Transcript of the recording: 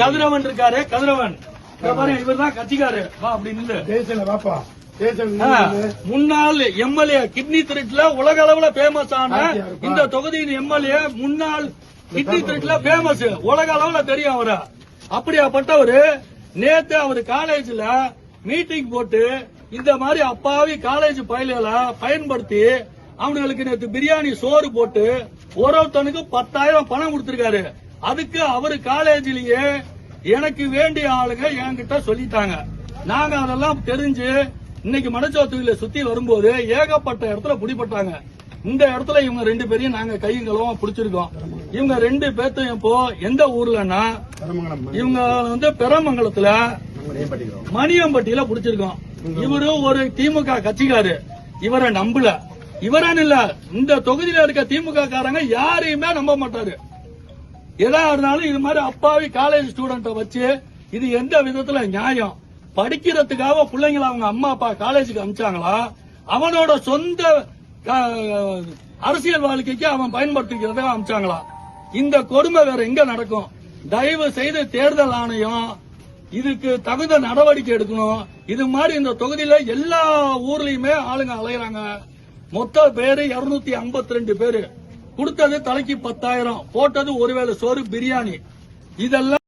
கதிரவன் இருக்காரு, கதிரவன் இவர் தான் கட்சிக்காரு அப்படின்னு முன்னாள் எம்எல்ஏ கிட்னி திருட்டுல உலக அளவுல பேமஸ் ஆன இந்த தொகுதியின் எம்எல்ஏ முன்னாள் கிட்னி திருட்டுல பேமஸ், உலக அளவுல தெரியும் அவரு. அப்படியாப்பட்டவரு நேத்து அவரு காலேஜ்ல மீட்டிங் போட்டு இந்த மாதிரி அப்பாவி காலேஜ் பயல்களை பயன்படுத்தி அவங்களுக்கு நேற்று பிரியாணி சோறு போட்டு ஒருத்தனுக்கு 10,000 பணம் கொடுத்திருக்காரு. அதுக்கு அவரு காலேஜிலேயே எனக்கு வேண்டிய ஆளுங்க என்கிட்ட சொல்லிட்டாங்க. நாங்க அதெல்லாம் தெரிஞ்சு இன்னைக்கு மனச்சோத்துவில சுத்தி வரும்போது ஏகப்பட்ட இடத்துல பிடிபட்டாங்க. இந்த இடத்துல இவங்க 2 பேரையும் நாங்க கைகளும் பிடிச்சிருக்கோம். இவங்க 2 பேர்த்தையும் இப்போ எந்த ஊர்லன்னா இவங்க பெரமங்கலத்துல மணியம்பட்டியில பிடிச்சிருக்கோம். இவரு ஒரு திமுக கட்சிக்காரு. இவரை நம்பல, இவரான் இல்ல, இந்த தொகுதியில இருக்க திமுக காரங்க யாரையுமே நம்ப மாட்டாரு. எதா இருந்தாலும் இது மாதிரி அப்பாவி காலேஜ் ஸ்டூடெண்ட வச்சு இது எந்த விதத்துல நியாயம்? படிக்கிறதுக்காக பிள்ளைங்களை அவங்க அம்மா அப்பா காலேஜுக்கு அனுப்பிச்சாங்களா, அவனோட சொந்த அரசியல் வாழ்க்கைக்கு அவன் பயன்படுத்திக்கிறதுக்காக அனுப்பிச்சாங்களா? இந்த கொடுமை வேற எங்க நடக்கும்? தயவு செய்து தேர்தல் ஆணையம் இதுக்கு தகுந்த நடவடிக்கை எடுக்கணும். இது மாதிரி இந்த தொகுதியில எல்லா ஊர்லயுமே ஆளுங்க அலையறாங்க. மொத்த பேரு 252 பேரு. கொடுத்தது தலைக்கு 10,000, போட்டது ஒருவேளை சோறு பிரியாணி. இதெல்லாம்